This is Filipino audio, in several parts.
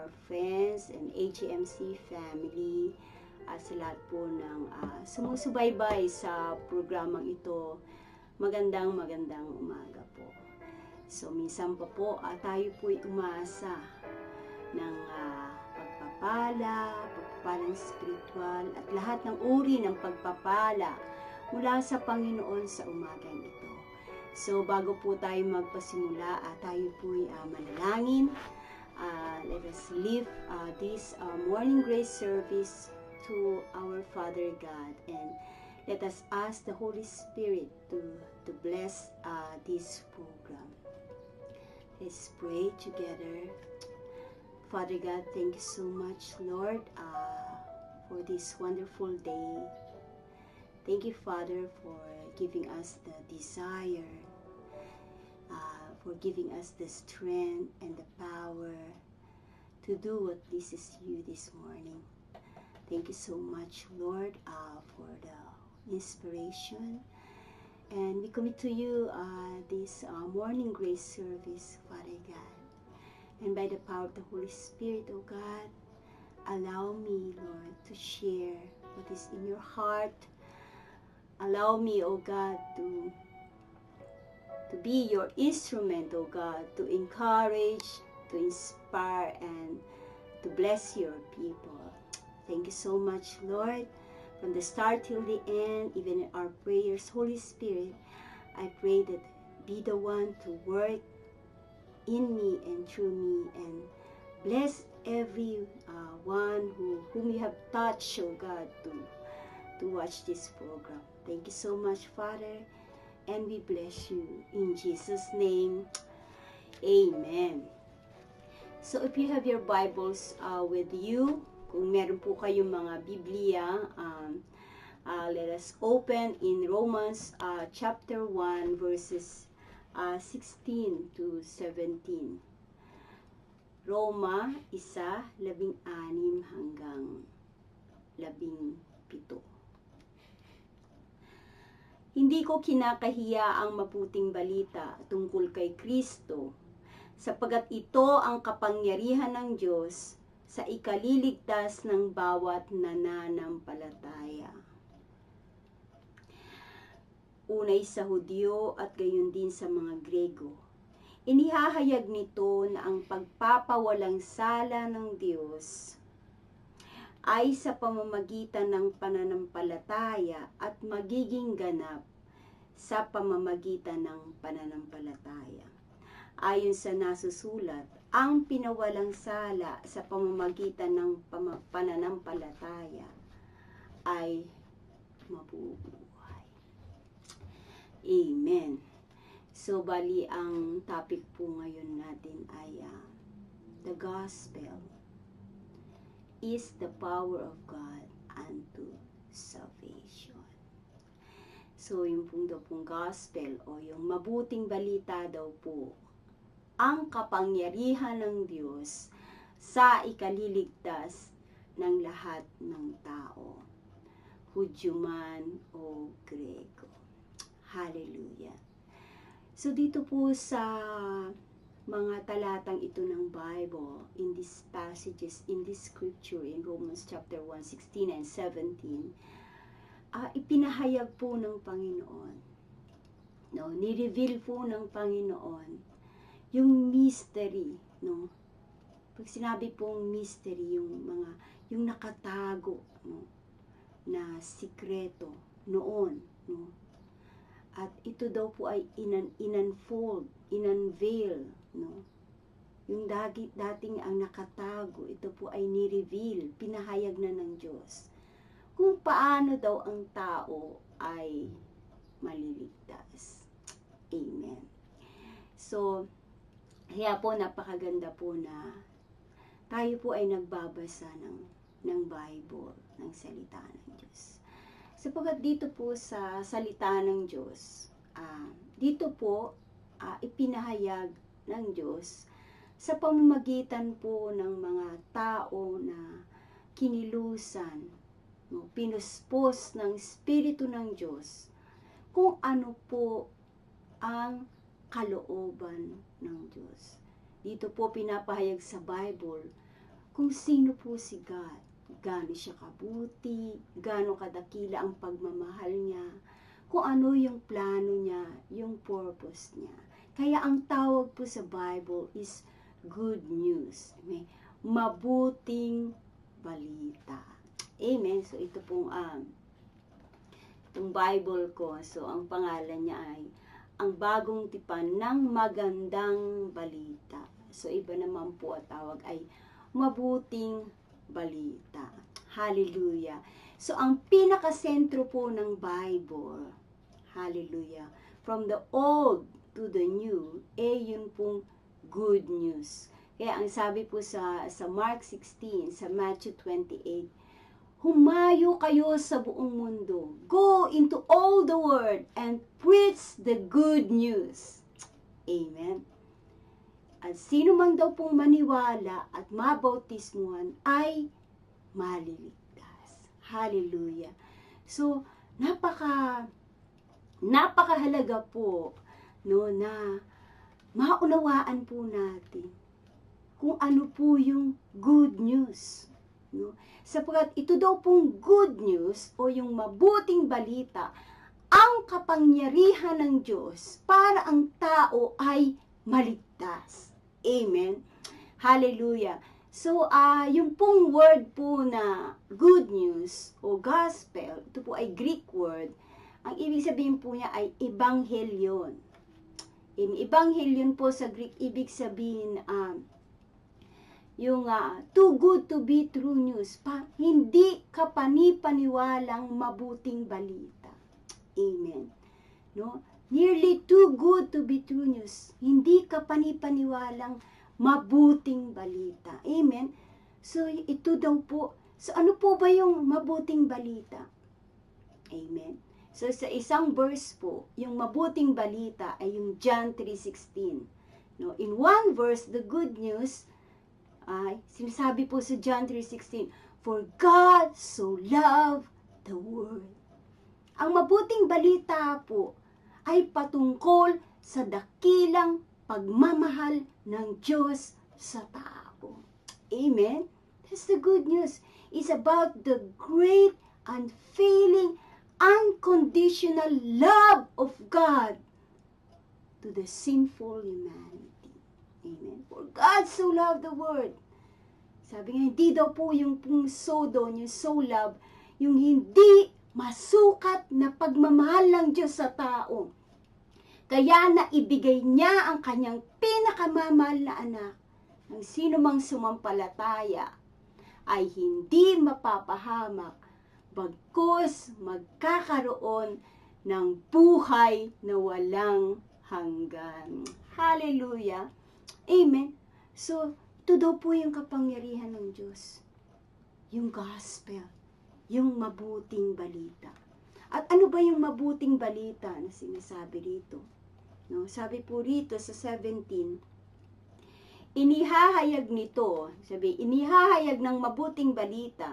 our friends and HMC family, sa lahat po ng sumusubaybay sa programang ito. Magandang umaga po. So minsan pa po tayo po'y umaasa ng pagpapalang spiritual at lahat ng uri ng pagpapala mula sa Panginoon sa umagang ito. So bago po tayo magpasimula, tayo po'y manalangin. Let us lift this morning grace service to our Father God, and let us ask the Holy Spirit to bless this program. Let's pray together. Father God, thank you so much, Lord, for this wonderful day. Thank you, Father, for giving us the desire, for giving us the strength and the power to do what pleases you this morning. Thank you so much, Lord, for the inspiration. And we commit to you this morning grace service, Father God. And by the power of the Holy Spirit, O God, allow me, Lord, to share what is in your heart. Allow me, O God, to be your instrument, O God, to encourage, to inspire, and to bless your people. Thank you so much, Lord. From the start till the end, even in our prayers, Holy Spirit, I pray that be the one to work in me and through me, and bless every one whom you have touched, oh God, to watch this program. Thank you so much, Father, and we bless you in Jesus' name. Amen. So if you have your Bibles with you, kung meron po kayong mga Biblia, let us open in Romans chapter 1 verses 16 to 17. Roma 1:16 hanggang 17. Hindi ko kinakahiya ang mabuting balita tungkol kay Kristo, sapagkat ito ang kapangyarihan ng Diyos sa ikaliligtas ng bawat nananampalataya. Unay sa Hudyo at gayon din sa mga Grego. Inihahayag nito na ang pagpapawalang sala ng Diyos ay sa pamamagitan ng pananampalataya at magiging ganap sa pamamagitan ng pananampalataya. Ayon sa nasusulat, ang pinawalang sala sa pamamagitan ng pananampalataya ay mabubuhay. Amen. So, bali ang topic po ngayon natin ay the gospel is the power of God unto salvation. So, yung pong gospel o yung mabuting balita daw po, ang kapangyarihan ng Diyos sa ikaliligtas ng lahat ng tao, Hudyo man o Grego. Hallelujah. So dito po sa mga talatang ito ng Bible, in these passages, in this scripture, in Romans chapter 1, 16 and 17, ipinahayag po ng Panginoon, ni-reveal po ng Panginoon yung mystery, no? Pag sinabi pong mystery, yung nakatago, no, na sikreto noon, no? At ito daw po ay inunfold, inunveil, no? Yung dating ang nakatago, ito po ay ni-reveal, pinahayag na ng Diyos. Kung paano daw ang tao ay maliligtas. Amen. So, kaya po napakaganda po na tayo po ay nagbabasa ng Bible, ng salita ng Diyos. Sapagkat dito po sa salita ng Diyos, dito po ipinahayag ng Diyos sa pamamagitan po ng mga tao na kinilusan, no, pinuspos ng Espiritu ng Diyos kung ano po ang kalooban ng Diyos. Dito po pinapahayag sa Bible kung sino po si God. Gaano siya kabuti, gaano kadakila ang pagmamahal niya, kung ano yung plano niya, yung purpose niya. Kaya ang tawag po sa Bible is good news. May mabuting balita. Amen. So ito pong itong Bible ko. So ang pangalan niya ay ang bagong tipan ng magandang balita. So iba naman po ang tawag ay mabuting balita. Hallelujah. So ang pinakasentro po ng Bible, hallelujah, from the old to the new, yun pong good news. Kaya ang sabi po sa Mark 16, sa Matthew 28, humayo kayo sa buong mundo. Go into all the world and preach the good news. Amen. At sino man daw pong maniwala at mabautismuhan ay maliligtas. Hallelujah. So, napakahalaga po no, na maunawaan po natin kung ano po yung good news. No? Sapagkat ito daw pong good news o yung mabuting balita, ang kapangyarihan ng Diyos para ang tao ay maligtas. Amen. Hallelujah. So, yung pong word po na good news o gospel, ito po ay Greek word. Ang ibig sabihin po niya ay ebanghelyon. Ebanghelyon po sa Greek, ibig sabihin, yung too good to be true news. Hindi kapani-paniwalang mabuting balita. Amen. No? Nearly too good to be true news. Hindi kapani-paniwalang mabuting balita. Amen. So, ito daw po. So, ano po ba yung mabuting balita? Amen. So, sa isang verse po, yung mabuting balita ay yung John 3:16. No? In one verse, the good news ay sinasabi po sa John 3:16, for God so loved the world. Ang mabuting balita po ay patungkol sa dakilang pagmamahal ng Diyos sa tao. Amen? That's the good news. It's about the great, unfailing, unconditional love of God to the sinful humanity. Amen? For God so loved the world. Sabi nga, hindi daw po yung so doon, yung so love, yung hindi masukat na pagmamahal ng Diyos sa tao. Kaya naibigay niya ang kanyang pinakamamahal na anak ng sino mang sumampalataya ay hindi mapapahamak bagkus magkakaroon ng buhay na walang hanggan. Hallelujah. Amen. So, ito daw po yung kapangyarihan ng Diyos. Yung gospel. Yung mabuting balita. At ano ba yung mabuting balita na sinasabi dito? No, sabi po rito sa 17, inihahayag ng mabuting balita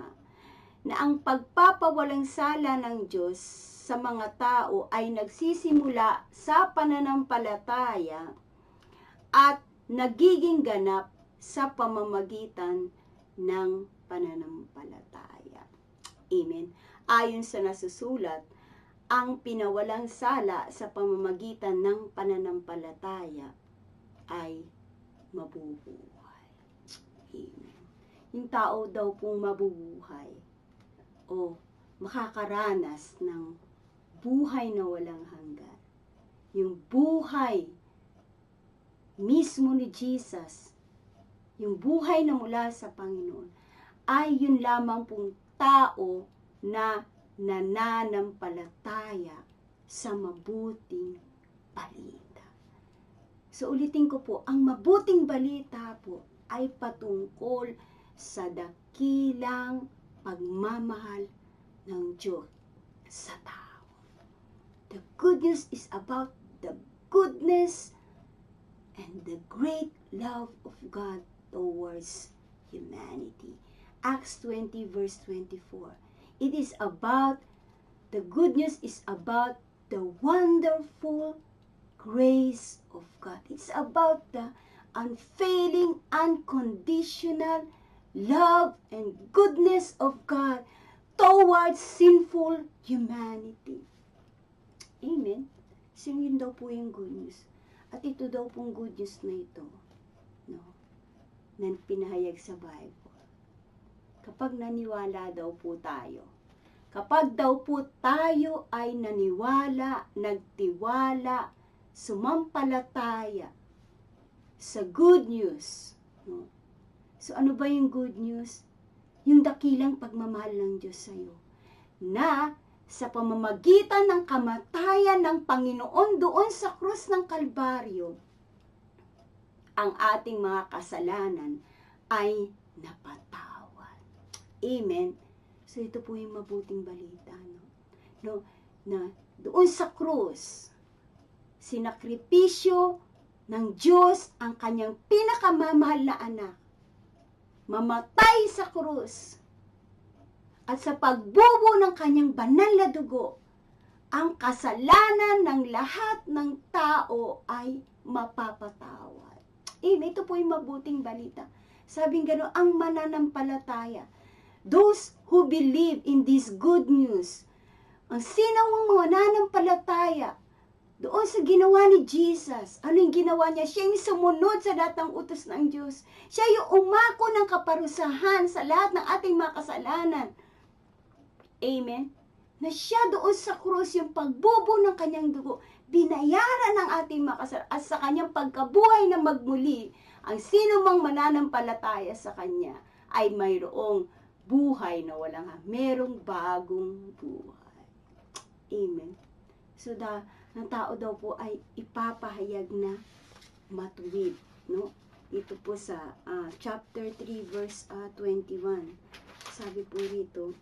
na ang pagpapawalang sala ng Diyos sa mga tao ay nagsisimula sa pananampalataya at nagiging ganap sa pamamagitan ng pananampalataya. Amen. Ayon sa nasusulat, ang pinawalang sala sa pamamagitan ng pananampalataya ay mabubuhay. Amen. Yung tao daw pong mabubuhay o makakaranas ng buhay na walang hanggan. Yung buhay mismo ni Jesus, yung buhay na mula sa Panginoon, ay yun lamang pong tao na nananampalataya sa mabuting balita. So ulitin ko po, ang mabuting balita po ay patungkol sa dakilang pagmamahal ng Diyos sa tao. The good news is about the goodness and the great love of God towards humanity. Acts 20 verse 24. It is about, the good news is about the wonderful grace of God. It's about the unfailing, unconditional love and goodness of God towards sinful humanity. Amen. So yun daw po yung good news. At ito daw pong good news na ito, no, na pinahayag sa Bible. Kapag naniwala daw po tayo, kapag daw po tayo ay naniwala, nagtiwala, sumampalataya sa good news, no? So ano ba yung good news? Yung dakilang pagmamahal ng Diyos sa iyo, na sa pamamagitan ng kamatayan ng Panginoon doon sa krus ng Kalbaryo, ang ating mga kasalanan ay napatawad. Amen. So ito po yung mabuting balita, no? Na doon sa krus, sinakripisyo ng Diyos ang kanyang pinakamamahal na anak, mamatay sa krus, at sa pagbubo ng kanyang banal na dugo, ang kasalanan ng lahat ng tao ay mapapatawad. Ito po yung mabuting balita. Sabing gano'n, ang mananampalataya, those who believe in this good news, ang sino ang mananampalataya doon sa ginawa ni Jesus. Ano yung ginawa niya? Siya yung sumunod sa lahat ng utos ng Diyos. Siya yung umako ng kaparusahan sa lahat ng ating mga kasalanan. Amen? Na siya doon sa krus, yung pagbubo ng kanyang dugo, binayaran ng ating mga kasalanan, at sa kanyang pagkabuhay na magmuli, ang sino mang mananampalataya sa kanya ay mayroong buhay na walang merong bagong buhay. Amen? So, ng tao daw po ay ipapahayag na matuwid, no? Dito po sa chapter 3 verse 21. Sabi po rito,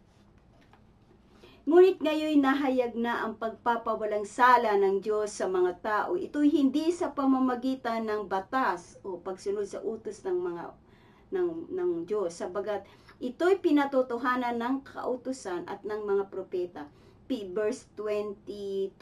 ngunit ngayon nahayag na ang pagpapawalang sala ng Diyos sa mga tao. Ito'y hindi sa pamamagitan ng batas o pagsunod sa utos ng Diyos, sabagat ito'y pinatotohanan ng kautusan at ng mga propeta. Verse 22,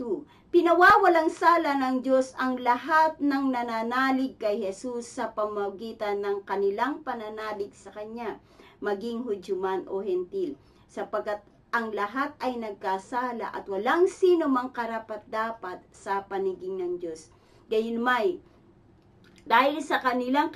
pinawawalang sala ng Diyos ang lahat ng nananalig kay Jesus sa pamamagitan ng kanilang pananalig sa Kanya, maging Hudyo man o Hentil, sapagkat ang lahat ay nagkasala at walang sino mang karapat-dapat sa paningin ng Diyos. Gayunmay, dahil sa kanyang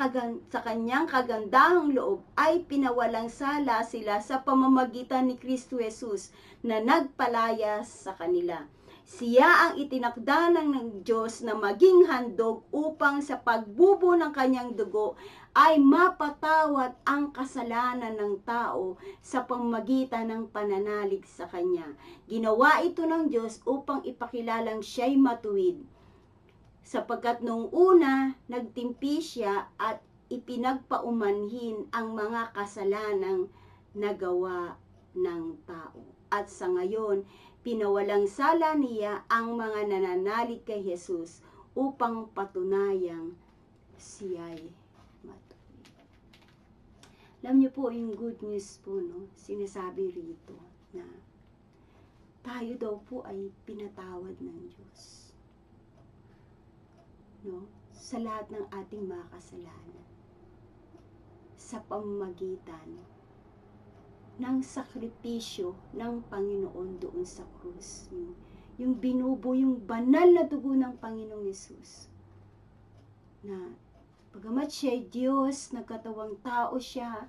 kagandahang loob ay pinawalang sala sila sa pamamagitan ni Kristo Jesus na nagpalaya sa kanila. Siya ang itinakda ng Diyos na maging handog upang sa pagbubo ng kanyang dugo ay mapatawad ang kasalanan ng tao sa pamamagitan ng pananalig sa Kanya. Ginawa ito ng Diyos upang ipakilalang siya'y matuwid, sapagkat nung una, nagtimpi siya at ipinagpaumanhin ang mga kasalanang nagawa ng tao. At sa ngayon, pinawalang sala niya ang mga nananalig kay Jesus upang patunayang siya'y matuwid. Alam niyo po, yung good news po, no? Sinasabi rito na tayo daw po ay pinatawad ng Diyos, no? Sa lahat ng ating mga kasalanan, sa pamamagitan ng sakripisyo ng Panginoon doon sa krus. Yung binubo, yung banal na dugo ng Panginoong Yesus. Na pagamat siya'y Diyos, nagkatawang tao siya,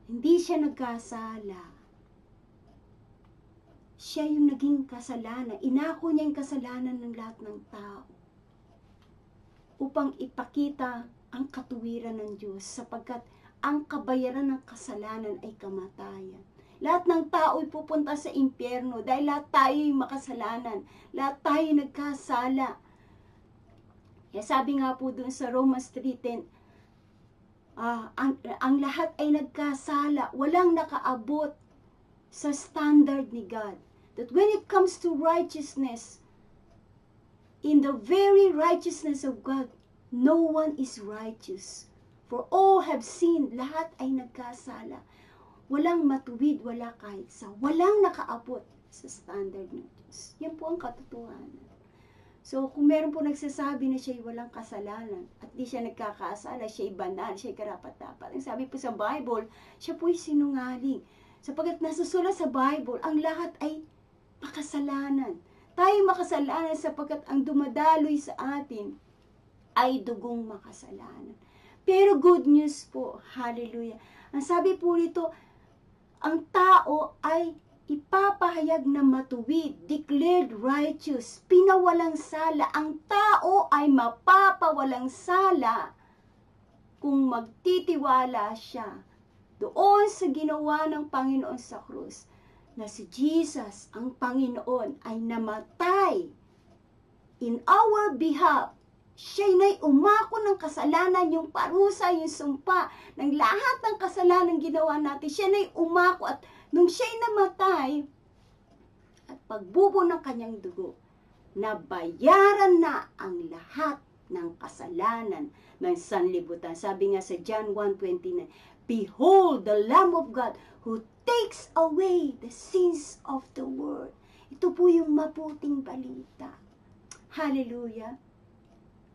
hindi siya nagkasala. Siya yung naging kasalanan. Inako niya yung kasalanan ng lahat ng tao upang ipakita ang katuwiran ng Diyos, sapagkat ang kabayaran ng kasalanan ay kamatayan. Lahat ng tao ay pupunta sa impyerno dahil lahat tayo ay makasalanan. Lahat tayo nagkasala. Kaya sabi nga po dun sa Romans 3:10, ang lahat ay nagkasala. Walang nakaabot sa standard ni God. That when it comes to righteousness, in the very righteousness of God, no one is righteous. For all have sinned, lahat ay nagkasala. Walang matuwid, wala kahit sa, walang nakaabot sa standard ng Diyos. Yan po ang katotohanan. So, kung meron po nagsasabi na siya'y walang kasalanan at di siya nagkakasala, siya'y banal, siya'y karapat-dapat. Ang sabi po sa Bible, siya po'y sinungaling. Sapagkat nasusulat sa Bible, ang lahat ay makasalanan. Tayo makasalanan sapagkat ang dumadaloy sa atin ay dugong makasalanan. Pero good news po, hallelujah. Ang sabi po rito, ang tao ay ipapahayag na matuwid, declared righteous, pinawalang sala. Ang tao ay mapapawalang sala kung magtitiwala siya doon sa ginawa ng Panginoon sa krus, na si Jesus, ang Panginoon, ay namatay in our behalf. Siya'y na'y umako ng kasalanan, yung parusa, yung sumpa, ng lahat ng kasalanan ginawa natin. Siya na'y umako at nung siya'y namatay, at pagbubo ng kanyang dugo, nabayaran na ang lahat ng kasalanan ng sanlibutan. Sabi nga sa John 1:29, Behold the Lamb of God who takes away the sins of the world. Ito po yung mabuting balita. Hallelujah.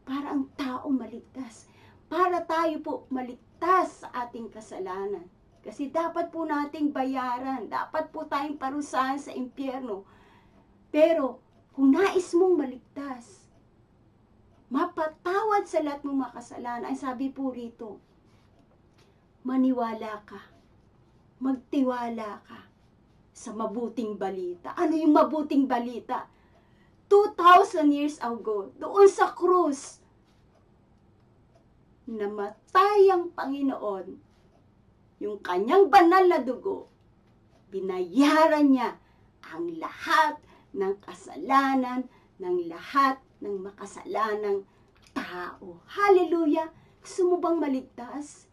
Para ang tao maligtas. Para tayo po maligtas sa ating kasalanan. Kasi dapat po nating bayaran. Dapat po tayong parusahan sa impyerno. Pero kung nais mong maligtas, mapatawad sa lahat mong makasalanan, ay sabi po rito, maniwala ka. Magtiwala ka sa mabuting balita. Ano yung mabuting balita? 2,000 years ago, doon sa krus, namatay ang Panginoon, yung kanyang banal na dugo, binayaran niya ang lahat ng kasalanan, ng lahat ng makasalanang tao. Hallelujah! Gusto mo bang maligtas?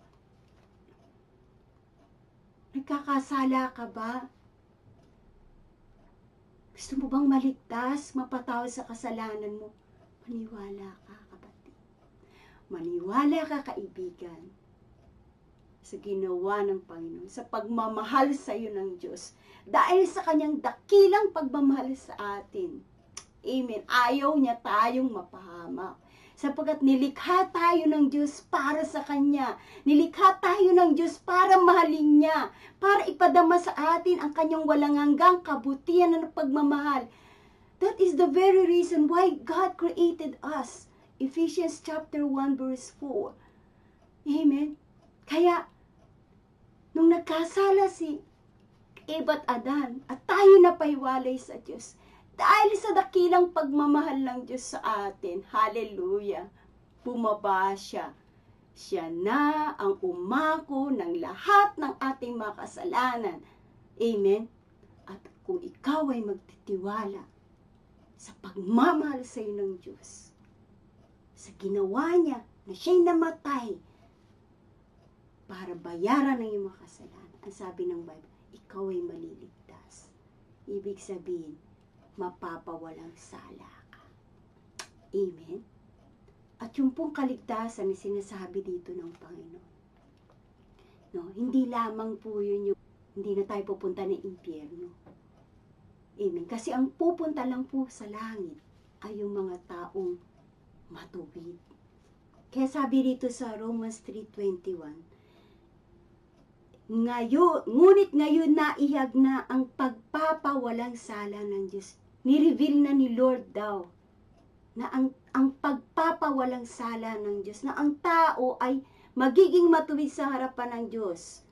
Nagkakasala ka ba? Gusto mo bang maligtas, mapatawad sa kasalanan mo? Maniwala ka, kapatid. Maniwala ka, kaibigan, sa ginawa ng Panginoon, sa pagmamahal sa iyo ng Diyos. Dahil sa kanyang dakilang pagmamahal sa atin. Amen. Ayaw niya tayong mapahamak. Sapagkat nilikha tayo ng Diyos para sa Kanya. Nilikha tayo ng Diyos para mahalin niya. Para ipadama sa atin ang Kanyang walang hanggang kabutihan ng pagmamahal. That is the very reason why God created us. Ephesians chapter 1 verse 4. Amen. Kaya, nung nagkasala si Eva at Adan, at tayo napaiwalay sa Diyos, dahil sa dakilang pagmamahal ng Diyos sa atin, hallelujah, bumaba siya. Siya na ang umako ng lahat ng ating mga kasalanan. Amen? At kung ikaw ay magtitiwala sa pagmamahal sa iyo ng Diyos, sa ginawa niya na siya'y namatay para bayaran ng iyong mga kasalanan, ang sabi ng Bible, ikaw ay maliligtas. Ibig sabihin, mapapawalang sala ka. Amen? At yung pong kaligtasan na sinasabi dito ng Panginoon. No, hindi lamang po yun yung hindi na tayo pupunta ng impyerno. Amen? Kasi ang pupunta lang po sa langit ay yung mga taong matuwid. Kaya sabi dito sa Romans 3:21, ngunit ngayon naihag na ang pagpapawalang sala ng Diyos. Ni-reveal na ni Lord daw na ang pagpapawalang sala ng Diyos, na ang tao ay magiging matuwid sa harapan ng Diyos.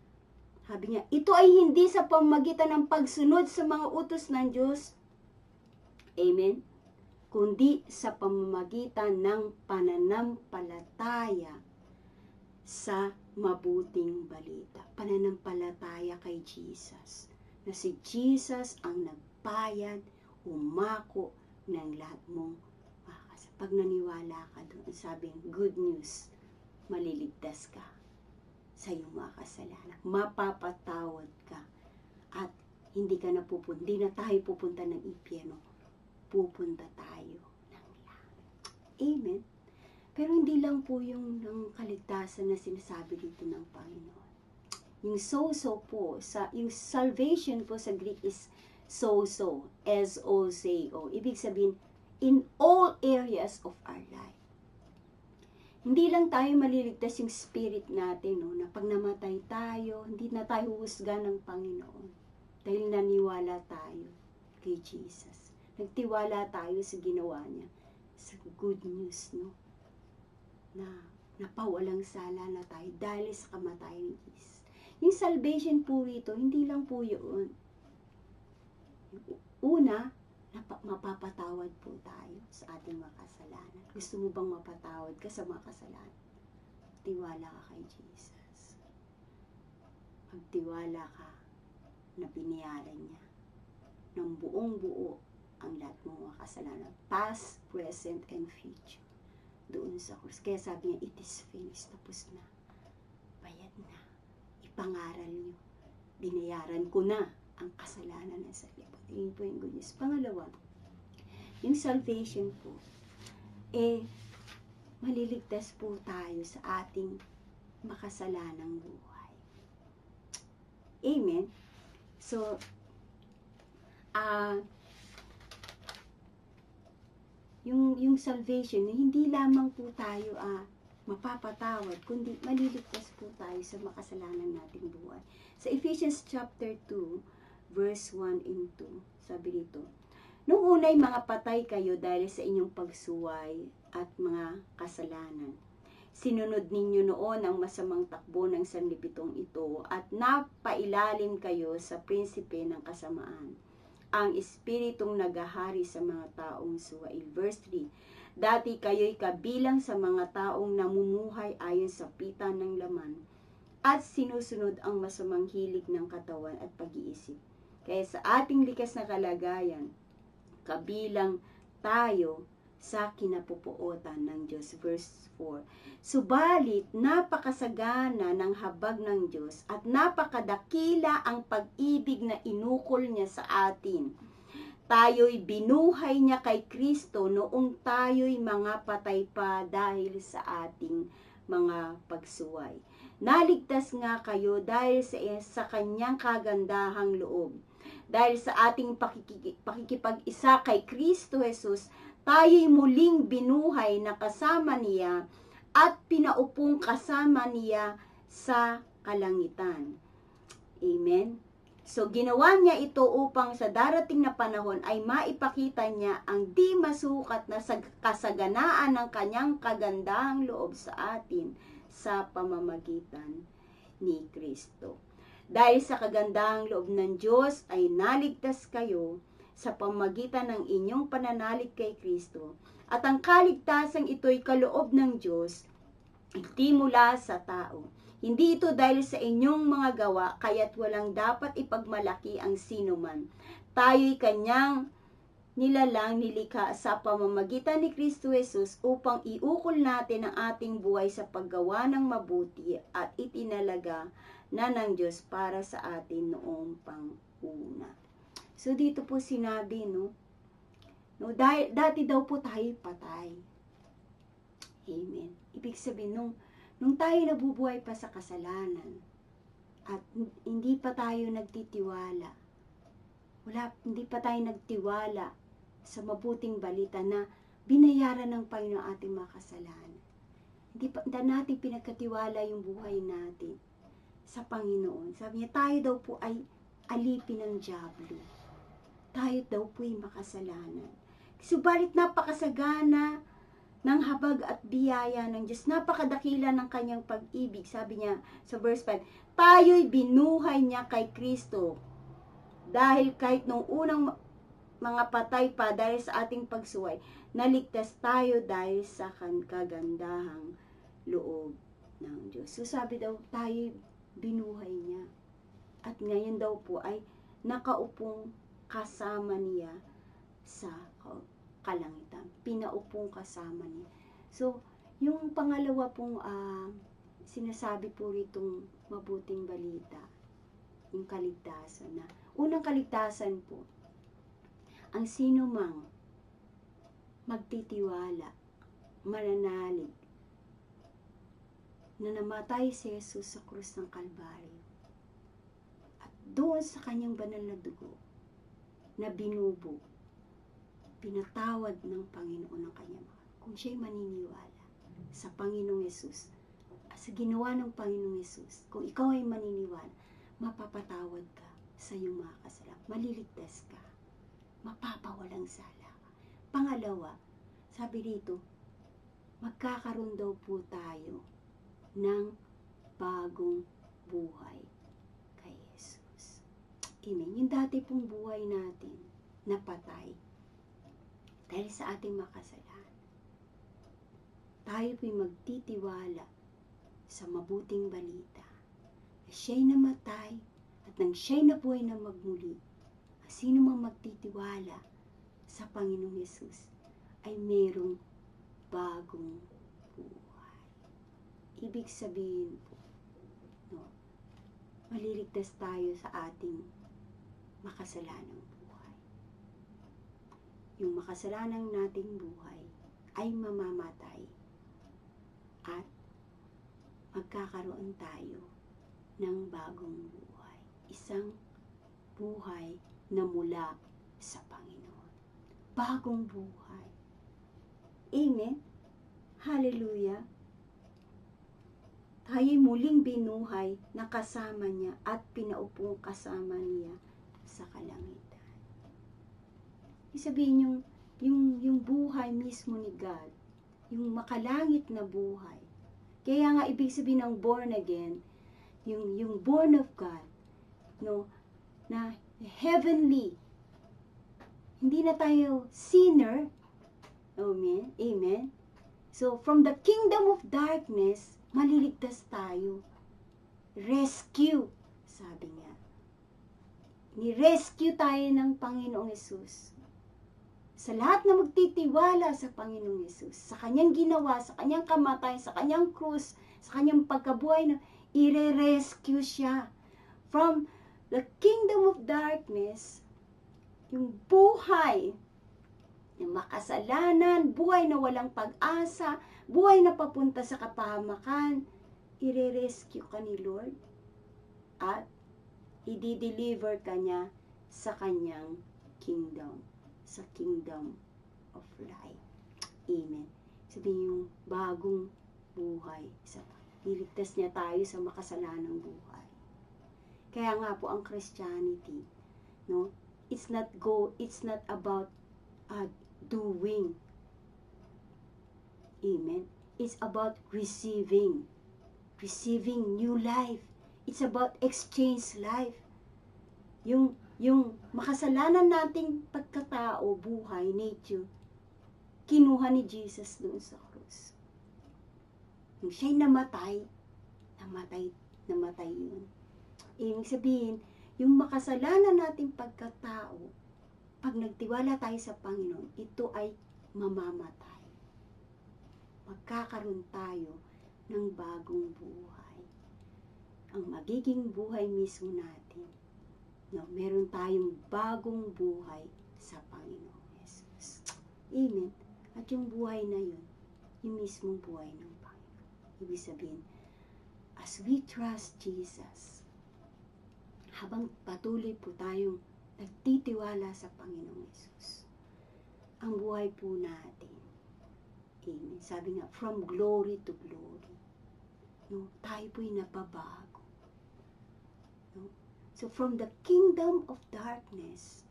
Sabi niya, ito ay hindi sa pamamagitan ng pagsunod sa mga utos ng Diyos, amen, kundi sa pamamagitan ng pananampalataya sa mabuting balita. Pananampalataya kay Jesus. Na si Jesus ang nagbayad, umako ng lahat mong makasalanan. Pag naniwala ka doon, sabing good news, maliligtas ka sa iyong mga kasalanan. Mapapatawad ka. At hindi na tayo pupunta ng impyerno. Pupunta tayo ng langit. Amen. Pero hindi lang po yung ng kaligtasan na sinasabi dito ng Panginoon. Yung sozo po, yung salvation po sa Greek is sozo, S-O-Z-O. Ibig sabihin, in all areas of our life. Hindi lang tayo maliligtas yung spirit natin, no, na pag namatay tayo, hindi na tayo husga ng Panginoon. Dahil naniwala tayo kay Jesus. Nagtiwala tayo sa ginawa niya. Sa good news, no? Na napawalang sala na tayo dahil sa kamatayan ni Jesus. Yung salvation po rito, hindi lang po yun. Una, mapapatawad po tayo sa ating mga kasalanan. Gusto mo bang mapatawad ka sa mga kasalanan? Tiwala ka kay Jesus. Magtiwala ka na binayaran niya ng buong buo ang lahat ng mga kasalanan. Past, present, and future. Doon sa krus. Kaya sabi niya, it is finished. Tapos na. Bayad na. Ipangaral niyo. Binayaran ko na ang kasalanan na sa libot. Yun po yung good news. Pangalawa, yung salvation po, maliligtas po tayo sa ating makasalanang buhay. Amen? So, yung salvation, hindi lamang po tayo mapapatawad, kundi maliligtas po tayo sa makasalanan nating buhay. Sa Ephesians chapter 2, verse 1 and 2, sabi dito, "Nung unay mga patay kayo dahil sa inyong pagsuway at mga kasalanan. Sinunod ninyo noon ang masamang takbo ng sanlibitong ito at napailalim kayo sa prinsipe ng kasamaan, ang espiritong nagahari sa mga taong suwail." Verse 3, "Dati kayo'y kabilang sa mga taong namumuhay ayon sa pitan ng laman at sinusunod ang masamang hilig ng katawan at pag-iisip. Kaya sa ating likas na kalagayan, kabilang tayo sa kinapupuotan ng Diyos." Verse 4, "Subalit napakasagana ng habag ng Diyos at napakadakila ang pag-ibig na inukol niya sa atin. Tayo'y binuhay niya kay Kristo noong tayo'y mga patay pa dahil sa ating mga pagsuway. Naligtas nga kayo dahil sa kanyang kagandahang loob. Dahil sa ating pakikipag-isa kay Kristo Jesus, tayo'y muling binuhay na kasama niya at pinaupong kasama niya sa kalangitan." Amen? So, ginawa niya ito upang sa darating na panahon ay maipakita niya ang di masukat na kasaganaan ng kanyang kagandahang loob sa atin sa pamamagitan ni Kristo. Dahil sa kagandahang loob ng Diyos ay naligtas kayo sa pamamagitan ng inyong pananalig kay Kristo. At ang kaligtasan ito'y kaloob ng Diyos, hindi mula sa tao. Hindi ito dahil sa inyong mga gawa, kaya't walang dapat ipagmalaki ang sinuman. Tayo'y kanyang nilalang nilikha sa pamamagitan ni Kristo Jesus upang iukol natin ang ating buhay sa paggawa ng mabuti at itinalaga na ng Diyos para sa atin noong pang-una. So dito po sinabi, no, dati daw po tayo patay. Amen. Ibig sabihin, nung tayo nabubuhay pa sa kasalanan at hindi pa tayo nagtitiwala, hindi pa tayo nagtiwala sa mabuting balita na binayaran ng Panginoon ang ating mga kasalanan. Hindi pa natin pinagkatiwala yung buhay natin sa Panginoon. Sabi niya, tayo daw po ay alipin ng dyablo. Tayo daw po ay makasalanan. Subalit napakasagana ng habag at biyaya ng Diyos. Napakadakila ng kanyang pag-ibig. Sabi niya sa verse 5, tayo'y binuhay niya kay Kristo. Dahil kahit nung unang mga patay pa dahil sa ating pagsuway, naligtas tayo dahil sa kagandahang loob ng Diyos. So sabi daw, tayo'y binuhay niya. At ngayon daw po ay nakaupong kasama niya sa kalangitan. Pinaupong kasama niya. So, yung pangalawa pong sinasabi po ritong mabuting balita, yung kaligtasan na. Unang kaligtasan po, ang sino mang magtitiwala, mananalig, na namatay si Jesus sa krus ng Kalbaryo at doon sa kanyang banal na dugo na binubog pinatawad ng Panginoon ang kanyang mga. Kung siya'y maniniwala sa Panginoong Yesus, sa ginawa ng Panginoong Yesus, kung ikaw ay maniniwala, mapapatawad ka sa iyong mga kasalanan. Maliligtas ka. Mapapawalang sala ka. Pangalawa, sabi rito, magkakaroon daw po tayo ng bagong buhay kay Jesus. Amen. Yung dati pong buhay natin, napatay dahil sa ating makasalanan. Tayo po'y magtitiwala sa mabuting balita na siya'y namatay at nang siya'y nabuhay na magmuli. Ang sino mang magtitiwala sa Panginoong Yesus ay merong bagong buhay. Ibig sabihin po, no, maliligtas tayo sa ating makasalanang buhay. Yung makasalanang nating buhay ay mamamatay at magkakaroon tayo ng bagong buhay. Isang buhay na mula sa Panginoon. Bagong buhay. Amen? Hallelujah! Tayo'y muling binuhay na kasama niya at pinaupong kasama niya sa kalangitan. Isabihin yung buhay mismo ni God, yung makalangit na buhay. Kaya nga ibig sabihin ng born again, yung born of God, no, na heavenly. Hindi na tayo sinner. Amen. Amen. So from the kingdom of darkness, maliligtas tayo. Rescue, sabi niya. Ni-rescue tayo ng Panginoong Yesus. Sa lahat na magtitiwala sa Panginoong Yesus, sa kanyang ginawa, sa kanyang kamatay, sa kanyang krus, sa kanyang pagkabuhay, na ire-rescue siya from the kingdom of darkness, yung buhay na makasalanan, buhay na walang pag-asa, buhay na papunta sa kapahamakan, ire-rescue ka ni Lord at i-deliver ka niya sa kanyang kingdom, sa kingdom of light. Amen. Sabihin yung bagong buhay. Niligtas niya tayo sa makasalanang buhay. Kaya nga po ang Christianity, no? It's not about doing. Amen. It's about receiving new life. It's about exchange life. Yung makasalanan nating pagkatao, buhay, nature, kinuha ni Jesus doon sa krus. Yung siya'y namatay yun. Ibig sabihin, yung makasalanan nating pagkatao, pag nagtiwala tayo sa Panginoon, ito ay mamamatay. Magkakaroon tayo ng bagong buhay. Ang magiging buhay mismo natin, no, meron tayong bagong buhay sa Panginoon Jesus. Amen. At yung buhay na yun, yung mismong buhay ng Panginoon. Ibig sabihin, as we trust Jesus, habang patuloy po tayong nagtitiwala sa Panginoong Jesus, ang buhay po natin, amen, sabi nga, from glory to glory, no, tayo po'y napabago. No? So from the kingdom of darkness,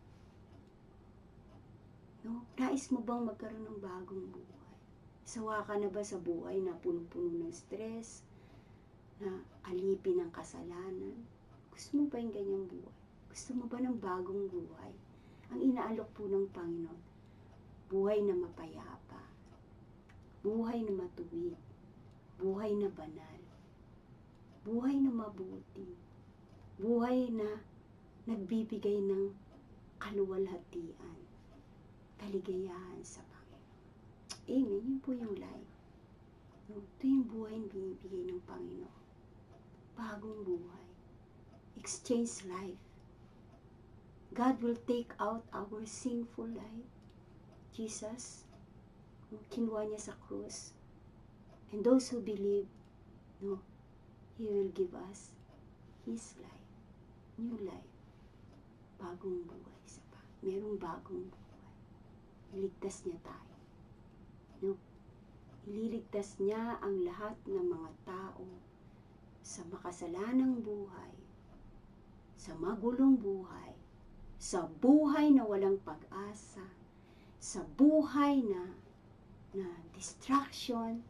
no, nais mo bang magkaroon ng bagong buhay? Sawa ka na ba sa buhay na puno-puno ng stress, na alipin ng kasalanan? Gusto mo ba yung ganyang buhay? Gusto mo ba ng bagong buhay? Ang inaalok po ng Panginoon, buhay na mapayapa, buhay na matuwid, buhay na banal, buhay na mabuti, buhay na nagbibigay ng kaluwalhatian, kaligayahan sa Panginoon. Amen. Yun po yung life. No? Ito yung buhay na binibigay ng Panginoon. Bagong buhay. Exchange life. God will take out our sinful life. Jesus, kinuha niya sa krus. And those who believe, no, He will give us His life. New life. Bagong buhay sa Panginoon. Merong bagong buhay. iligtas niya tayo. No? Ililigtas niya ang lahat ng mga tao sa makasalanang buhay, sa magulong buhay, sa buhay na walang pag-asa, sa buhay na distraction.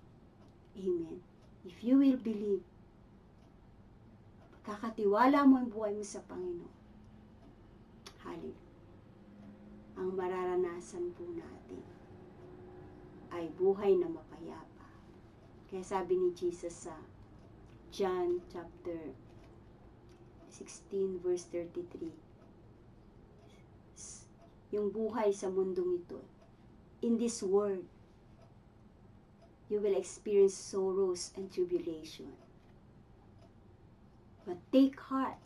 Amen. If you will believe, kakatiwala mo ang buhay mo sa Panginoon, hallelujah, ang mararanasan po natin ay buhay na mapayapa. Kaya sabi ni Jesus sa John chapter 16 verse 33, yung buhay sa mundong ito, in this world, you will experience sorrows and tribulation. But take heart,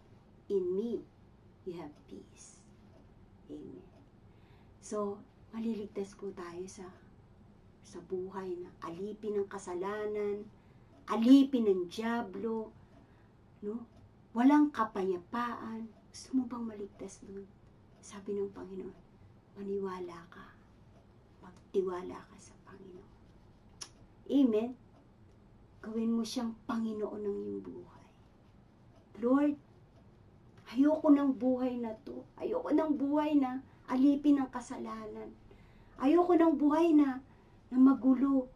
in me, you have peace. Amen. So, maliligtas po tayo sa buhay na alipin ng kasalanan, alipin ng dyablo, no? Walang kapayapaan. Gusto mo bang maligtas doon? Sabi ng Panginoon, maniwala ka. Magtiwala ka sa Panginoon. Amen. Gawin mo siyang Panginoon ng iyong buhay. Lord, ayoko ng buhay na to. Ayoko ng buhay na alipin ng kasalanan. Ayoko ng buhay na magulo.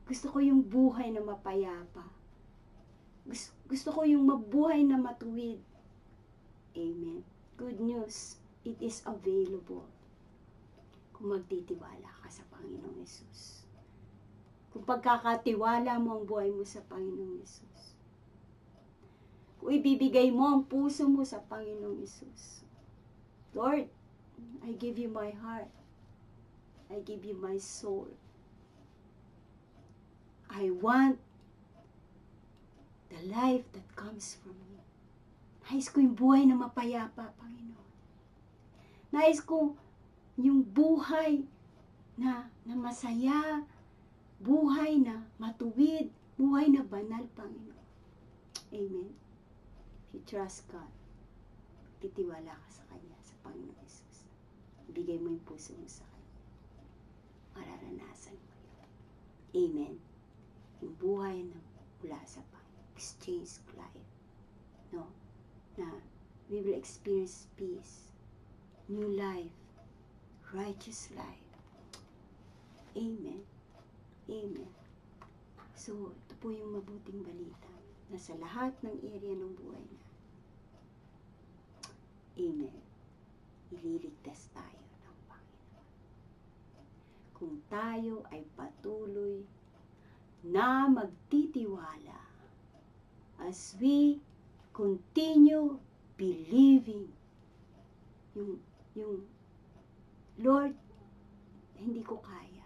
Gusto ko yung buhay na mapayapa. Gusto ko yung mabuhay na matuwid. Amen. Good news, it is available. Kung magtitiwala ka sa Panginoong Yesus. Kung pagkakatiwala mo ang buhay mo sa Panginoong Yesus. Kung ibibigay mo ang puso mo sa Panginoong Yesus. Lord, I give you my heart. I give you my soul. I want the life that comes from you. Nais ko yung buhay na mapayapa, Panginoon. Nais ko yung buhay na masaya, buhay na matuwid, buhay na banal, Panginoon. Amen. If you trust God, titiwala ka sa Kanya, sa Panginoon Jesus. Ibigay mo yung puso mo sa Kanya. Mararanasan mo yun. Amen. Yung buhay na mula sa Panginoon. Exchange life. No? Na we will experience peace, new life, righteous life. Amen. Amen. So, ito po yung mabuting balita na sa lahat ng area ng buhay na. Amen. Ililigtas tayo ng Panginoon. Kung tayo ay patuloy na magtitiwala as we continue believing yung Lord, hindi ko kaya.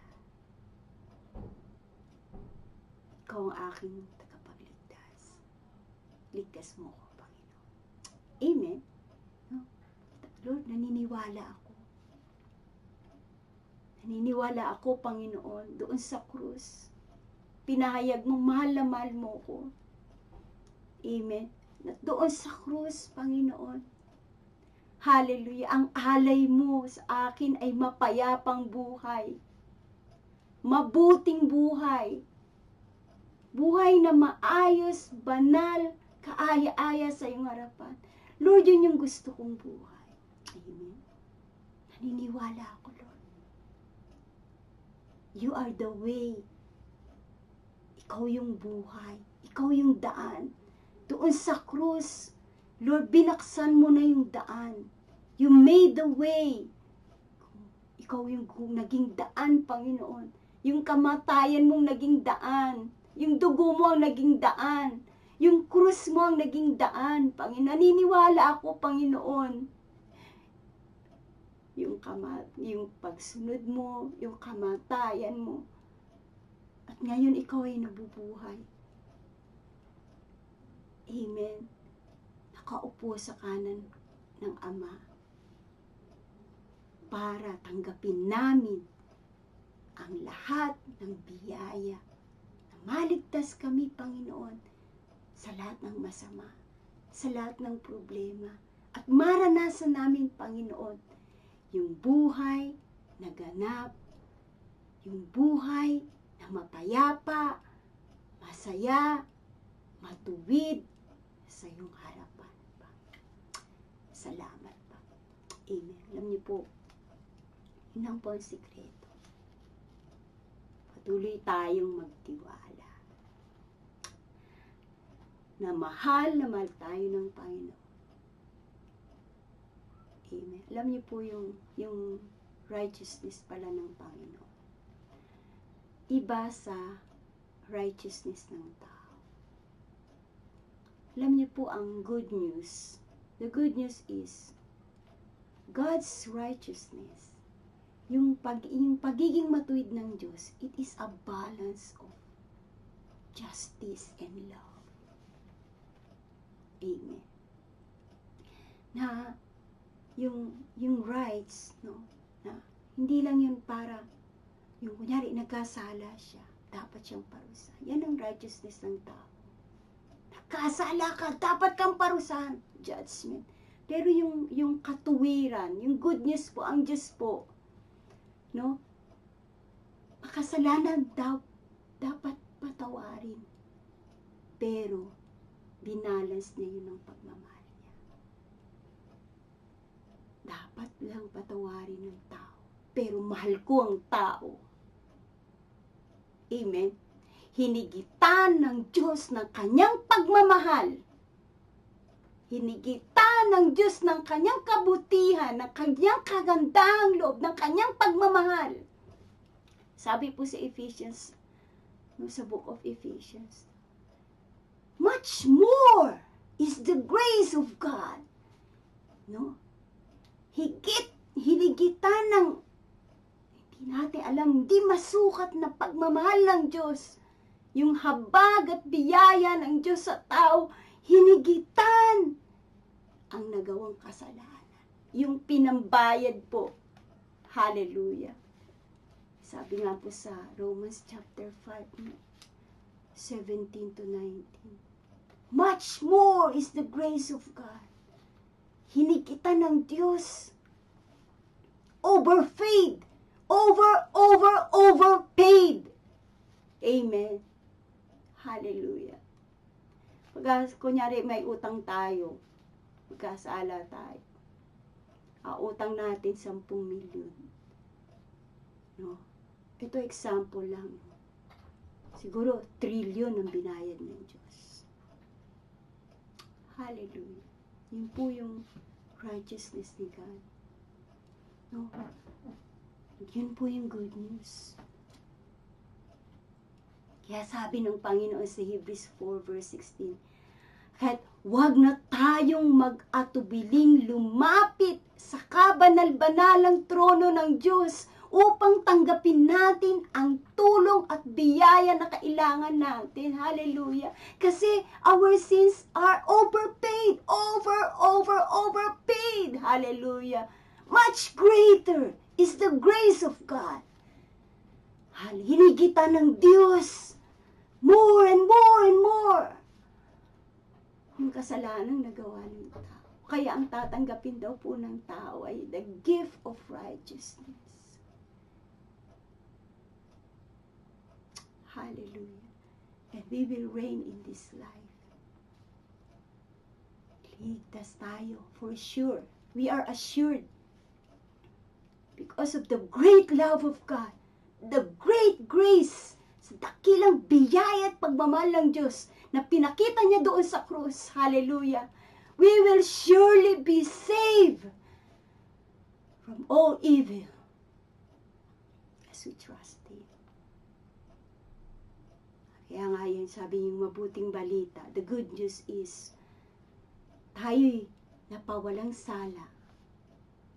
Ikaw ang aking tagapagligtas. Ligtas mo ko, Panginoon. Amen. No? Lord, naniniwala ako. Naniniwala ako, Panginoon, doon sa krus. Pinahayag mo, mahal na mahal mo ko. Amen. At doon sa krus, Panginoon, hallelujah, ang alay mo sa akin ay mapayapang buhay. Mabuting buhay. Buhay na maayos, banal, kaaya-aya sa iyong harapan. Lord, yun yung gusto kong buhay. Amen. Naniniwala ako, Lord. You are the way. Ikaw yung buhay. Ikaw yung daan. Doon sa krus, Lord, binaksan mo na yung daan. You made the way. Ikaw yung naging daan, Panginoon. Yung kamatayan mong naging daan. Yung dugo mo ang naging daan. Yung krus mo ang naging daan, Panginoon. Naniniwala ako, Panginoon. Yung pagsunod mo, yung kamatayan mo. At ngayon, ikaw ay nabubuhay. Amen. Nakaupo sa kanan ng Ama para tanggapin namin ang lahat ng biyaya na maligtas kami, Panginoon, sa lahat ng masama, sa lahat ng problema, at maranasan namin, Panginoon, yung buhay na ganap yung buhay na mapayapa, masaya, matuwid sa iyong harapan. Salamat pa. Amen. Alam niyo po, yun ang po ang sikreto. Patuloy tayong magtiwala na mahal tayo ng Panginoon. Amen. Alam niyo po yung righteousness pala ng Panginoon. Iba sa righteousness ng tao. Alam niyo po ang good news. The good news is God's righteousness. Yung pagiging matuwid ng Diyos, it is a balance of justice and love. Amen. Na yung rights, no, na hindi lang yun para yung kunyari nagkasala siya, dapat siyang parusahan. Yan ang righteousness ng tao. Nagkasala ka, dapat kang parusahan. Judgment. Pero yung katuwiran, yung good news po, ang Diyos po, no, makasalanan dapat patawarin. Pero binalance niya yun ng pagmamahal niya. Dapat lang patawarin ng tao. Pero mahal ko ang tao. Amen. Hinigitan ng Diyos ng kanyang pagmamahal. Hinigitan ng Diyos ng kanyang kabutihan, ng kanyang kagandahang loob, ng kanyang pagmamahal. Sabi po sa Ephesians, no, sa book of Ephesians, much more is the grace of God. No? Hinigitan ng hindi natin alam, hindi masukat na pagmamahal ng Diyos. Yung habag at biyaya ng Diyos sa tao, hinigitan ang nagawang kasalanan. Yung pinambayad po. Hallelujah. Sabi nga po sa Romans chapter 5, 17 to 19. Much more is the grace of God. Hinigitan ng Diyos. Overpaid. Overpaid. Amen. Hallelujah. Pag kunyari may utang tayo, magkasala tayo, utang natin 10 milyon. No? Ito example lang. Siguro, trillion ang binayad ng Diyos. Hallelujah. Yun po yung righteousness ni God. No? Yun po yung good news. Kaya sabi ng Panginoon sa Hebrews 4 verse 16, kahit wag na tayong mag-atubiling lumapit sa kabanal-banalang trono ng Diyos upang tanggapin natin ang tulong at biyaya na kailangan natin. Hallelujah. Kasi our sins are overpaid. Overpaid. Hallelujah. Much greater is the grace of God. Hinigitan ng Diyos. More and more and more. Yung kasalanan nagawa ng tao. Kaya ang tatanggapin daw po ng tao ay the gift of righteousness. Hallelujah. And we will reign in this life. Ligtas tayo, for sure. We are assured. Because of the great love of God, the great grace, sa dakilang biyaya at pagmamahal ng Diyos na pinakita niya doon sa krus. Hallelujah. We will surely be saved from all evil as we trust Him. Kaya nga yun, sabi yung mabuting balita, the good news is, tayo'y napawalang sala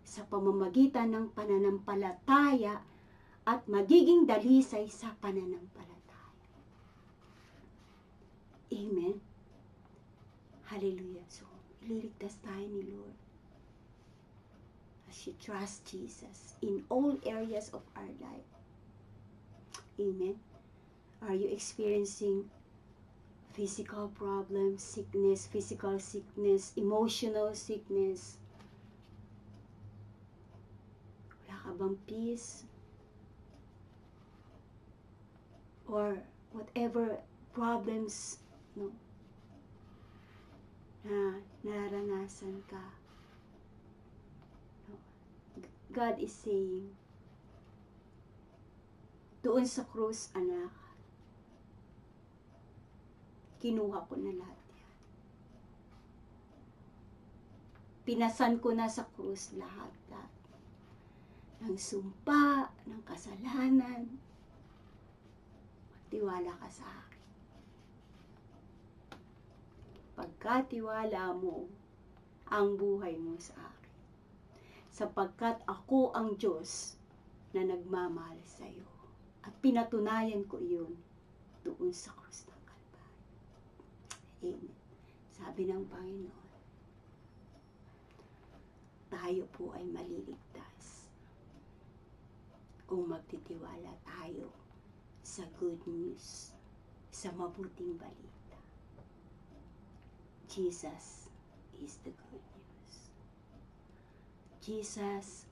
sa pamamagitan ng pananampalataya at magiging dalisay sa pananampalataya. Amen. Hallelujah. So, ililigtas tayo ni Lord as you trust Jesus in all areas of our life. Amen. Are you experiencing physical problems, sickness, physical sickness, emotional sickness? Wala ka bang peace? or whatever problems, no, na nararanasan ka. No? God is saying, doon sa krus, anak, kinuha ko na lahat yan. Pinasan ko na sa krus lahat ng sumpa, ng kasalanan. Magtiwala ka sa akin. Pagkatiwala mo ang buhay mo sa akin, sapagkat ako ang Diyos na nagmamahal sa iyo. At pinatunayan ko iyon doon sa krus ng Kalbaryo. Amen. Sabi ng Panginoon, tayo po ay maliligtas kung magtitiwala tayo sa good news, sa mabuting balita. Jesus is the good news. Jesus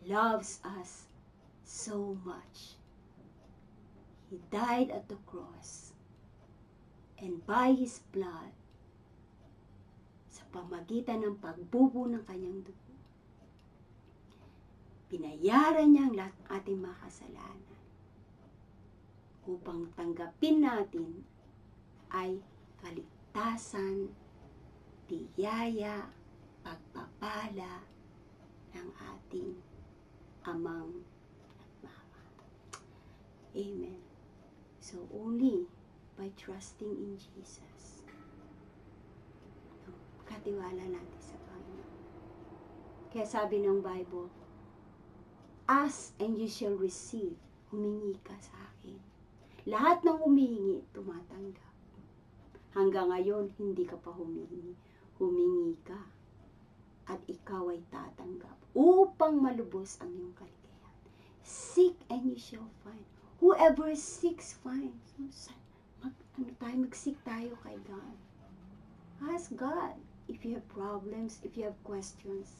loves us so much. He died at the cross, and by His blood, sa pamagitan ng pagbubo ng kanyang dugo, binayaran niya ang lahat ng ating mga kasalanan upang tanggapin natin ay kaligtasan, biyaya, pagpapala ng ating amang mama. Amen. So only by trusting in Jesus, katiwala natin sa Panginoon. Kaya sabi ng Bible, ask and you shall receive. Humingi ka sa akin. Lahat ng humihingi, tumatanggap. Hanggang ngayon, hindi ka pa humihingi. Humingi ka. At ikaw ay tatanggap upang malubos ang iyong kaligayahan. Seek and you shall find. Whoever seeks, finds. Mag-seek tayo kay God. Ask God if you have problems, if you have questions.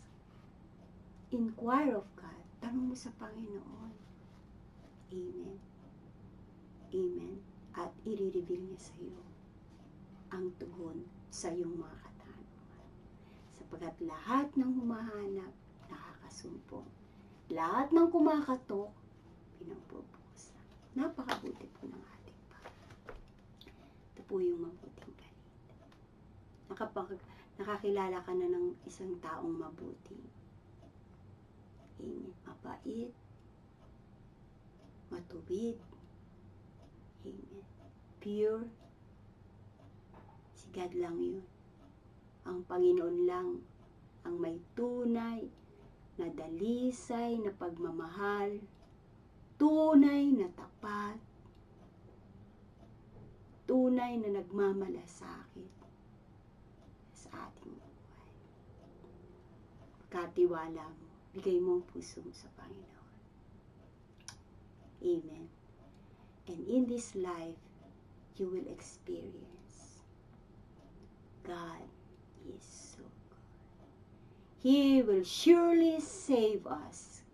Inquire of God. Tanong mo sa Panginoon. Amen. Amen. At i-reveal niya sa iyo ang tugon sa iyong mga katanungan. Sapagkat lahat ng humahanap, nakakasumpong. Lahat ng kumakatok, pinagbubuhusan. Napakabuti po ng ating Panginoon. Ito po yung mabuting balita. Nakakilala ka na ng isang taong mabuti. Amen. Mabait, matuwid, amen. Pure, si God lang yun. Ang Panginoon lang ang may tunay na dalisay na pagmamahal, tunay na tapat, tunay na nagmamalasakit sa ating buhay. Katiwala mo. Bigay mo ang puso mo sa Panginoon. Amen. And in this life, you will experience God is so good. He will surely save us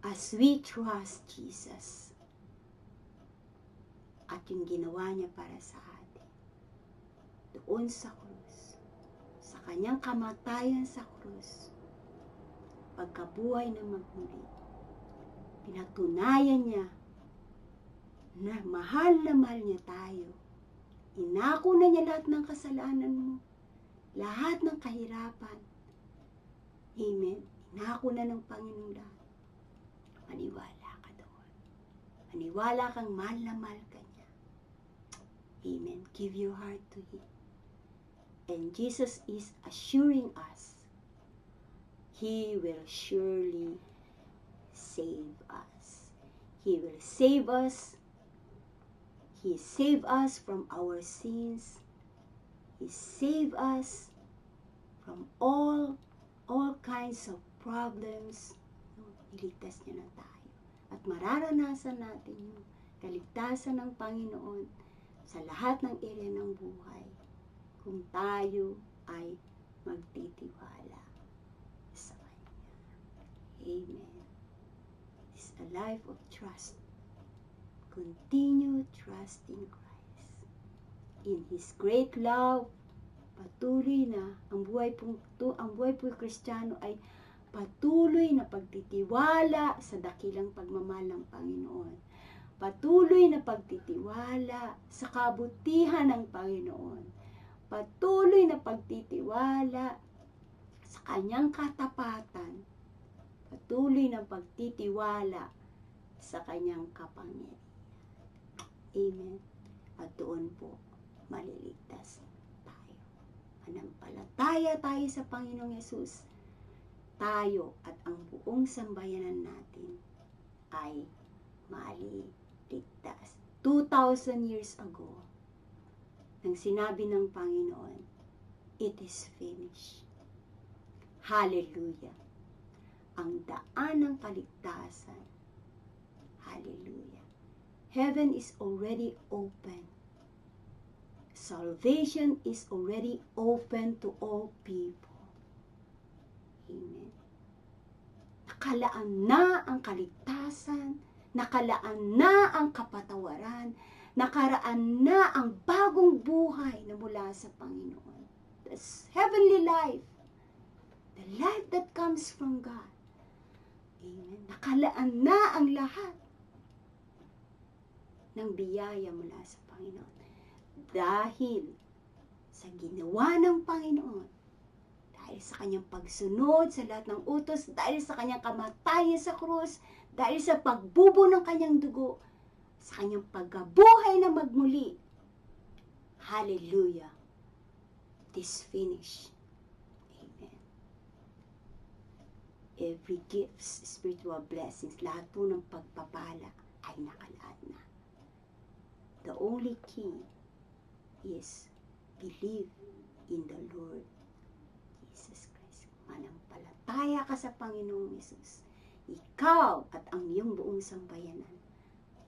as we trust Jesus. At yung ginawa niya para sa atin, doon sa krus, sa kanyang kamatayan sa krus, pagkabuhay ng magmuli, pinatunayan niya na mahal niya tayo. Inako na niya lahat ng kasalanan mo, lahat ng kahirapan. Amen. Inako na ng Panginoon lahat. Maniwala ka doon. Maniwala kang mahal ka niya. Amen. Give your heart to Him. And Jesus is assuring us He will surely save us. He will save us. He saved us from our sins. He saved us from all kinds of problems. Iligtas niya na tayo. At mararanasan natin yung kaligtasan ng Panginoon sa lahat ng area ng buhay kung tayo ay magtitiwala sa Kanya. Amen. It's a life of trust Continue trusting Christ. In His great love, patuloy na ang buhay po Kristiyano ay patuloy na pagtitiwala sa dakilang pagmamahal ng Panginoon. Patuloy na pagtitiwala sa kabutihan ng Panginoon. Patuloy na pagtitiwala sa kanyang katapatan. Patuloy na pagtitiwala sa kanyang kapangyarihan. Amen. At doon po maliligtas tayo. Manampalataya tayo sa Panginoong Yesus. Tayo at ang buong sambayanan natin ay maliligtas. 2,000 years ago, nang sinabi ng Panginoon, it is finished. Hallelujah. Ang daan ng kaligtasan. Hallelujah. Heaven is already open. Salvation is already open to all people. Amen. Nakalaan na ang kaligtasan, nakalaan na ang kapatawaran, nakaraan na ang bagong buhay na mula sa Panginoon. The heavenly life, the life that comes from God. Amen. Nakalaan na ang lahat ng biyaya mula sa Panginoon. Dahil sa ginawa ng Panginoon, dahil sa kanyang pagsunod sa lahat ng utos, dahil sa kanyang kamatayan sa krus, dahil sa pagbubo ng kanyang dugo, sa kanyang pagkabuhay na magmuli. Hallelujah. It is finished. Amen. Every gifts, spiritual blessings, lahat po ng pagpapala ay nakalaan na. The only key is believe in the Lord Jesus Christ. Manampalataya ka sa Panginoong Yesus. Ikaw at ang iyong buong sambayanan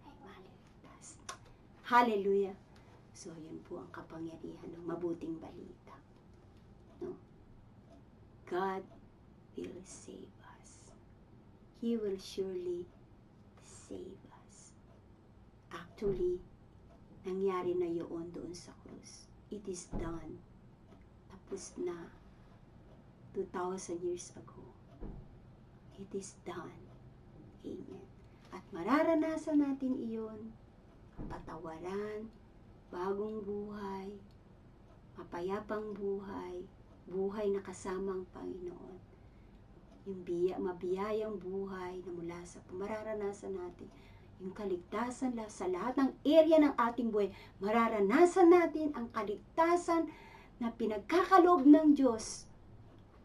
ay maliligtas. Hallelujah! So, yun po ang kapangyarihan ng mabuting balita. No? God will save us. He will surely save us. Actually, nangyari na yun doon sa krus. It is done. Tapos na. 2,000 years ago. It is done. Amen. At mararanasan natin iyon. Patawaran, bagong buhay, mapayapang buhay, buhay na kasama ang Panginoon. Yung mabiyayang buhay na mula sa mararanasan natin. Yung kaligtasan sa lahat ng area ng ating buhay, mararanasan natin ang kaligtasan na pinagkakaloob ng Diyos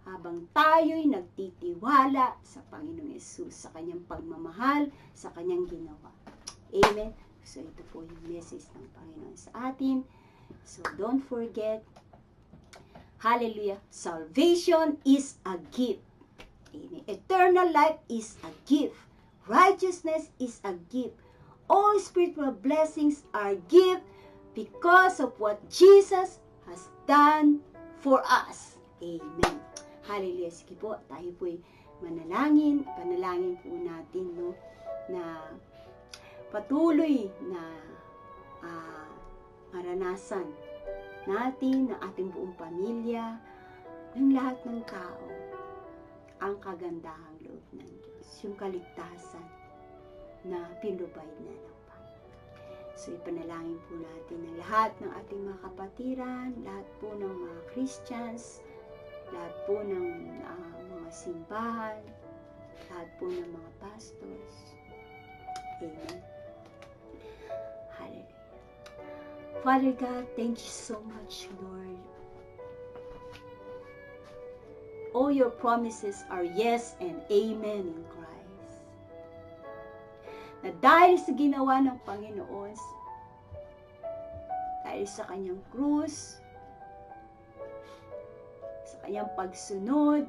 habang tayo'y nagtitiwala sa Panginoong Yesus, sa kanyang pagmamahal, sa kanyang ginawa. Amen. So ito po yung message ng Panginoon sa atin. So don't forget, hallelujah, salvation is a gift. Amen. Eternal life is a gift. Righteousness is a gift. All spiritual blessings are gift because of what Jesus has done for us. Amen. Hallelujah. Sige po, tayo po'y manalangin. Panalangin po natin, no, na patuloy na maranasan natin, ng ating buong pamilya, ng lahat ng tao, ang kagandahang loob ng Diyos, yung kaligtasan na pinrovide na ng Panginoon. So, ipanalangin po natin ang lahat ng ating mga kapatiran, lahat po ng mga Christians, lahat po ng mga simbahan, lahat po ng mga pastors. Amen. Hallelujah. Father God, thank you so much, Lord. All your promises are yes and amen in Christ. Na dahil sa ginawa ng Panginoon, dahil sa kanyang krus, sa kanyang pagsunod,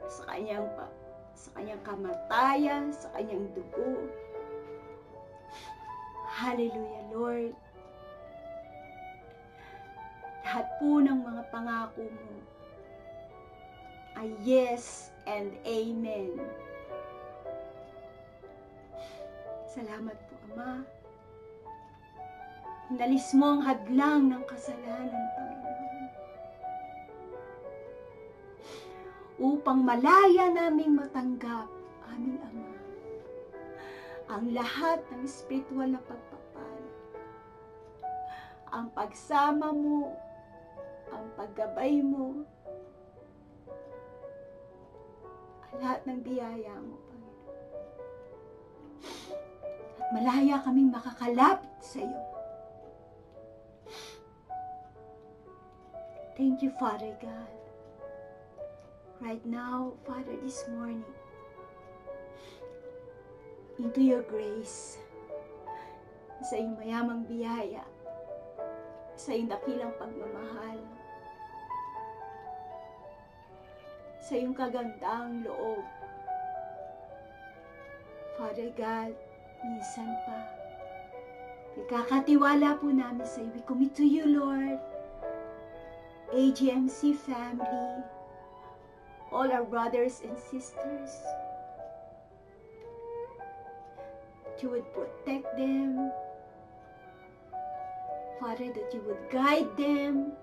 sa kanyang kamatayan, sa kanyang dugo. Hallelujah, Lord. Lahat po ng mga pangako mo ay yes and amen. Salamat po, Ama. Inalis mo ang hadlang ng kasalanan, Panginoon. Upang malaya naming matanggap, aming Ama, ang lahat ng spiritual na pagpapala, ang pagsama mo, ang paggabay mo, ang lahat ng biyaya mo, Panginoon. At malaya kaming makakalapit sa iyo. Thank you, Father God. Right now, Father, this morning, into your grace, sa iyong mayamang biyaya, sa iyong dakilang pagmamahal, sa iyong kagandang loob. Father God, minsan pa, ikakatiwala po namin sa iyo. We commit to you, Lord, AGMC family, all our brothers and sisters, that you would protect them, Father, that you would guide them,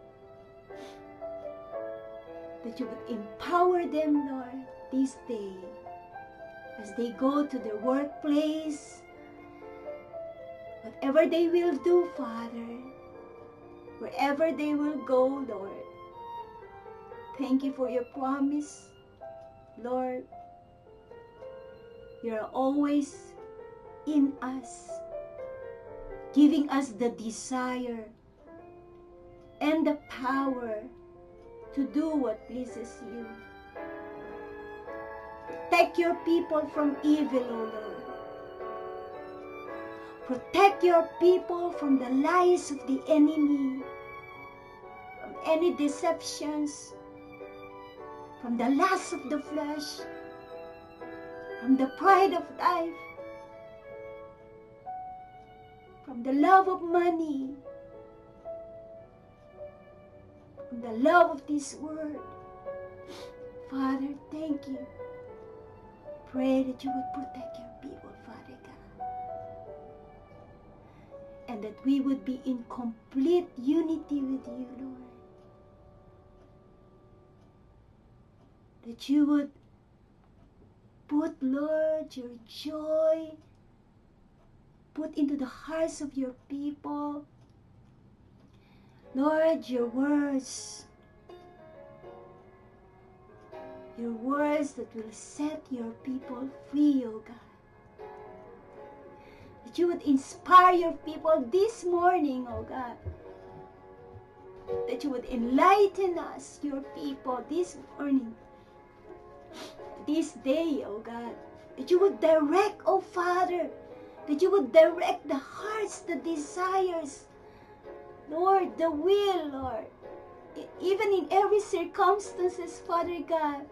that you would empower them, Lord, this day, as they go to their workplace, whatever they will do, Father, wherever they will go, Lord. Thank you for your promise, Lord. You are always in us, giving us the desire and the power to do what pleases you. Protect your people from evil, O Lord. Protect your people from the lies of the enemy, from any deceptions, from the lust of the flesh, from the pride of life, from the love of money, from the love of this world. Father, thank you. Pray that you would protect your people, Father God. And that we would be in complete unity with you, Lord. That you would put, Lord, your joy, put into the hearts of your people, Lord, your words that will set your people free, O God. That you would inspire your people this morning, O God. That you would enlighten us, your people, this morning, this day, O God. That you would direct, O Father, that you would direct the hearts, the desires, Lord, the will, Lord. Even in every circumstances, Father God,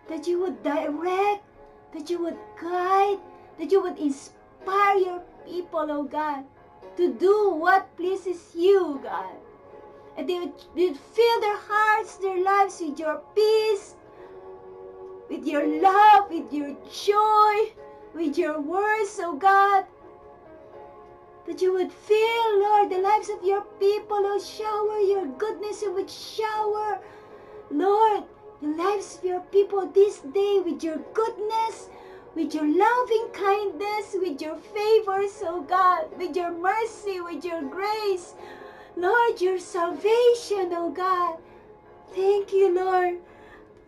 that you would direct, that you would guide, that you would inspire your people, oh God, to do what pleases you, God. And they would fill their hearts, their lives with your peace, with your love, with your joy, with your words, oh God. That you would fill, Lord, the lives of your people, oh, shower your goodness, you would shower, Lord, the lives of your people this day with your goodness, with your loving kindness, with your favors, oh God, with your mercy, with your grace, Lord, your salvation, oh God. Thank you, Lord.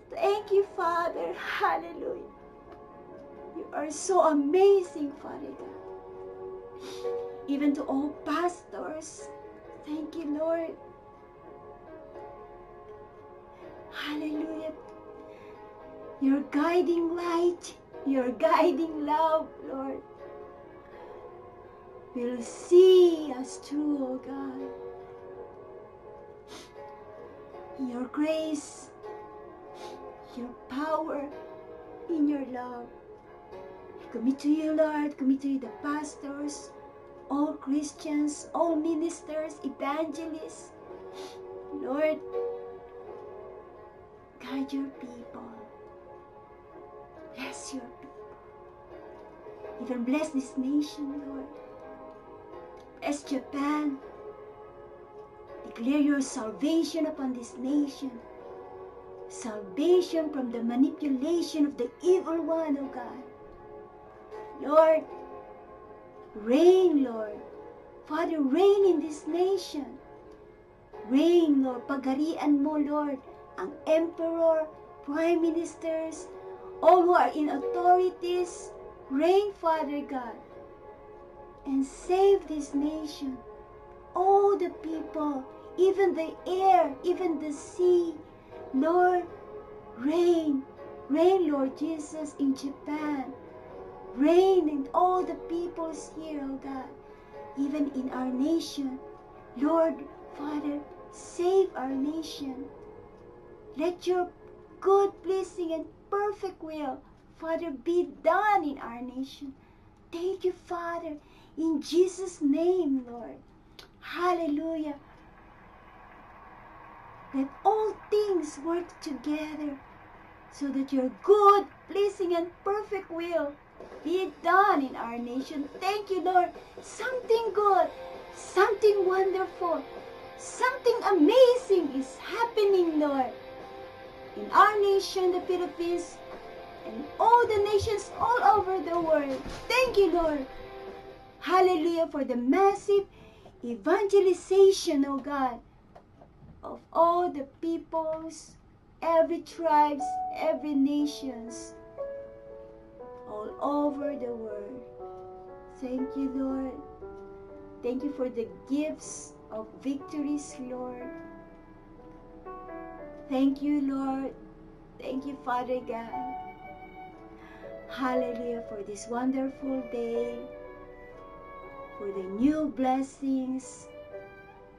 Thank you, Father. Hallelujah. You are so amazing, Father God. Even to all pastors, thank you, Lord. Hallelujah. Your guiding light, your guiding love, Lord, will see us through, oh God. Your grace, your power, in your love. Commit to you, Lord. Commit to you the pastors, all Christians, all ministers, evangelists. Lord, guide your people. Bless your people. Even bless this nation, Lord. Bless Japan. Declare your salvation upon this nation. Salvation from the manipulation of the evil one, O God. Lord, reign, Lord. Father, reign in this nation. Reign, Lord. Pagarian mo, Lord, ang emperor, prime ministers, all who are in authorities. Reign, Father God, and save this nation. All the people, even the air, even the sea. Lord, reign. Reign, Lord Jesus, in Japan. Reign in all the peoples here, oh God. Even in our nation. Lord, Father, save our nation. Let your good, pleasing, and perfect will, Father, be done in our nation. Thank you, Father, in Jesus' name, Lord. Hallelujah. Let all things work together so that your good, pleasing, and perfect will be done in our nation. Thank you, Lord. Something good, something wonderful, something amazing is happening, Lord, in our nation, the Philippines, and all the nations all over the world. Thank you, Lord. Hallelujah, for the massive evangelization, oh God, of all the peoples, every tribes, every nations, all over the world. Thank you, Lord. Thank you for the gifts of victories, Lord. Thank you, Lord. Thank you, Father God. Hallelujah, for this wonderful day, for the new blessings,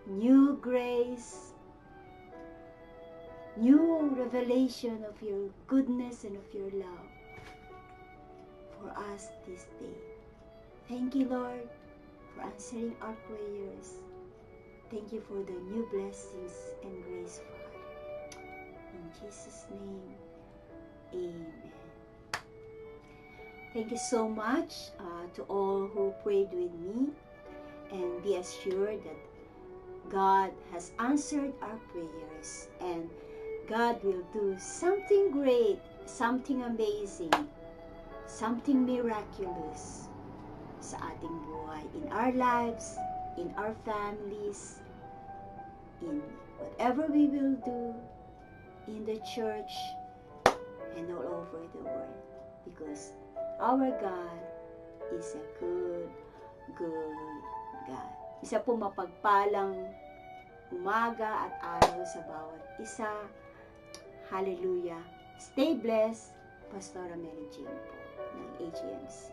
new grace, new revelation of your goodness and of your love for us this day. Thank you, Lord, for answering our prayers. Thank you for the new blessings and grace, Father. In Jesus' name, amen. Thank you so much to all who prayed with me, and be assured that God has answered our prayers, and God will do something great, something amazing, something miraculous sa ating buhay, in our lives, in our families, in whatever we will do, in the church, and all over the world. Because our God is a good, good God. Isa po mapagpalang umaga at araw sa bawat isa. Hallelujah. Stay blessed. Pastora Mary Jane po ng AGMC.